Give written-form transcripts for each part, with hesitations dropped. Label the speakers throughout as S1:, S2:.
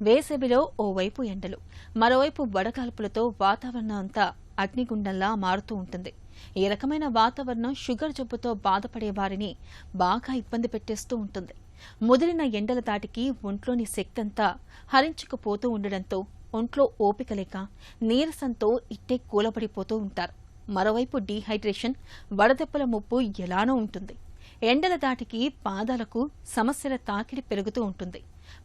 S1: వేసవిలో ఓవైపు ఎండలు, మరోవైపు వడగాల్పులతో వాతావరణం అంతా అగ్నిగుండంలా మారుతూ ఉంటుంది. ఈ రకమైన వాతావరణం షుగర్ జబ్బుతో బాధపడే వారిని బాగా ఇబ్బంది పెట్టేస్తూ ఉంటుంది. ముదిరిన ఎండల దాటికి ఒంట్లోని శక్తంతా హరించుకుపోతూ ఉండడంతో ఒంట్లో ఓపిక లేక నీరసంతో ఇట్టే కూలబడిపోతూ ఉంటారు. మరోవైపు డీహైడ్రేషన్, వడదెబ్బల ముప్పు ఎలానో ఉంటుంది. ఎండల దాటికి పాదాలకు సమస్యల తాకిడి పెరుగుతూ ఉంటుంది.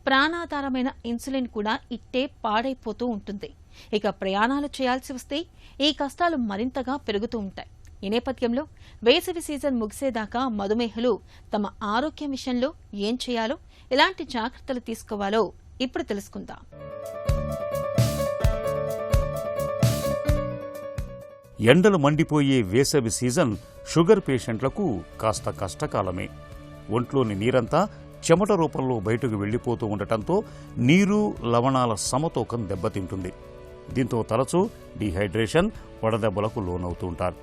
S1: ప్రాణాధారమైన ఇన్సులిన్ కూడా ఇట్టే పాడైపోతూ ఉంటుంది. ఇక ప్రయాణాలు చేయాల్సి వస్తే ఈ కష్టాలు మరింతగా పెరుగుతూ ఉంటాయి. ఈ నేపథ్యంలో వేసవి సీజన్ ముగిసేదాకా మధుమేహులు తమ ఆరోగ్యం విషయంలో ఏం చేయాలో, ఎలాంటి జాగ్రత్తలు తీసుకోవాలో ఇప్పుడు తెలుసుకుందాం.
S2: ఎండలు మండిపోయే వేసవి సీజన్ షుగర్ పేషెంట్లకు కాస్త కష్టకాలమే. ఒంట్లోని నీరంతా చెమట రూపంలో బయటకు వెళ్లిపోతూ ఉండటంతో నీరు, లవణాల సమతూకం దెబ్బతింటుంది. దీంతో తరచూ డీహైడ్రేషన్, వడదెబ్బలకు లోనవుతూ ఉంటారు.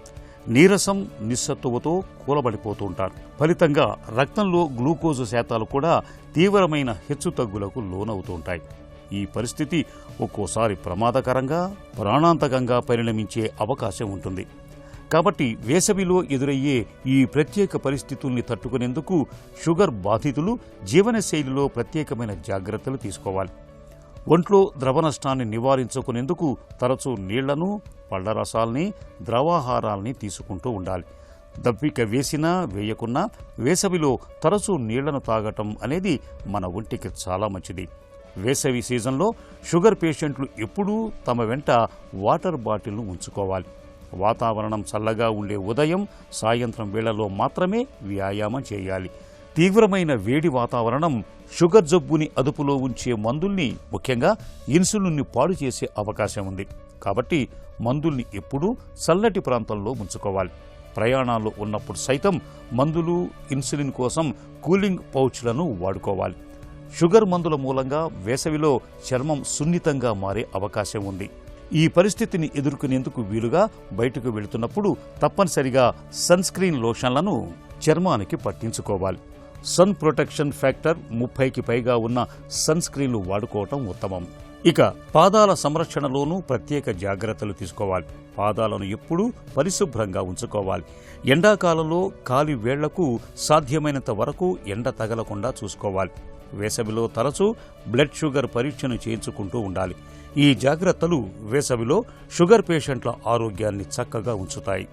S2: నీరసం, నిస్సత్తువతో కూలబడిపోతూ ఉంటారు. ఫలితంగా రక్తంలో గ్లూకోజు శాతాలు కూడా తీవ్రమైన హెచ్చుతగ్గులకు లోనవుతూ ఉంటాయి. ఈ పరిస్థితి ఒక్కోసారి ప్రమాదకరంగా, ప్రాణాంతకంగా పరిణమించే అవకాశం ఉంటుంది. కాబట్టి వేసవిలో ఎదురయ్యే ఈ ప్రత్యేక పరిస్థితుల్ని తట్టుకునేందుకు షుగర్ బాధితులు జీవనశైలిలో ప్రత్యేకమైన జాగ్రత్తలు తీసుకోవాలి. ఒంట్లో ద్రవ నష్టాన్ని నివారించుకునేందుకు తరచూ నీళ్లను, పళ్లరసాల్ని, ద్రవాహారాల్ని తీసుకుంటూ ఉండాలి. దప్పిక వేసినా వేయకున్నా వేసవిలో తరచూ నీళ్లను తాగటం అనేది మన ఒంటికి చాలా మంచిది. వేసవి సీజన్లో షుగర్ పేషెంట్లు ఎప్పుడూ తమ వెంట వాటర్ బాటిల్ను ఉంచుకోవాలి. వాతావరణం చల్లగా ఉండే ఉదయం, సాయంత్రం వేళల్లో మాత్రమే వ్యాయామం చేయాలి. తీవ్రమైన వేడి వాతావరణం షుగర్ జబ్బుని అదుపులో ఉంచే మందుల్ని, ముఖ్యంగా ఇన్సులిన్ని పాడు చేసే అవకాశం ఉంది. కాబట్టి మందుల్ని ఎప్పుడూ చల్లటి ప్రాంతంలో ఉంచుకోవాలి. ప్రయాణాల్లో ఉన్నప్పుడు సైతం మందులు, ఇన్సులిన్ కోసం కూలింగ్ పౌచ్లను వాడుకోవాలి. షుగర్ మందుల మూలంగా వేసవిలో చర్మం సున్నితంగా మారే అవకాశం ఉంది. ఈ పరిస్థితిని ఎదుర్కొనేందుకు వీలుగా బయటకు వెళుతున్నప్పుడు తప్పనిసరిగా సన్ స్క్రీన్ లోషన్లను చర్మానికి పట్టించుకోవాలి. సన్ ప్రొటెక్షన్ ఫ్యాక్టర్ 30కి పైగా ఉన్న సన్ స్క్రీన్లు వాడుకోవటం ఉత్తమం. ఇక పాదాల సంరక్షణలోనూ ప్రత్యేక జాగ్రత్తలు తీసుకోవాలి. పాదాలను ఎప్పుడూ పరిశుభ్రంగా ఉంచుకోవాలి. ఎండాకాలంలో కాలి వేళ్లకు సాధ్యమైనంత వరకు ఎండ తగలకుండా చూసుకోవాలి. వేసవిలో తరచూ బ్లడ్ షుగర్ పరీక్షను చేయించుకుంటూ ఉండాలి. ఈ జాగ్రత్తలు వేసవిలో షుగర్ పేషెంట్ల ఆరోగ్యాన్ని చక్కగా ఉంచుతాయి.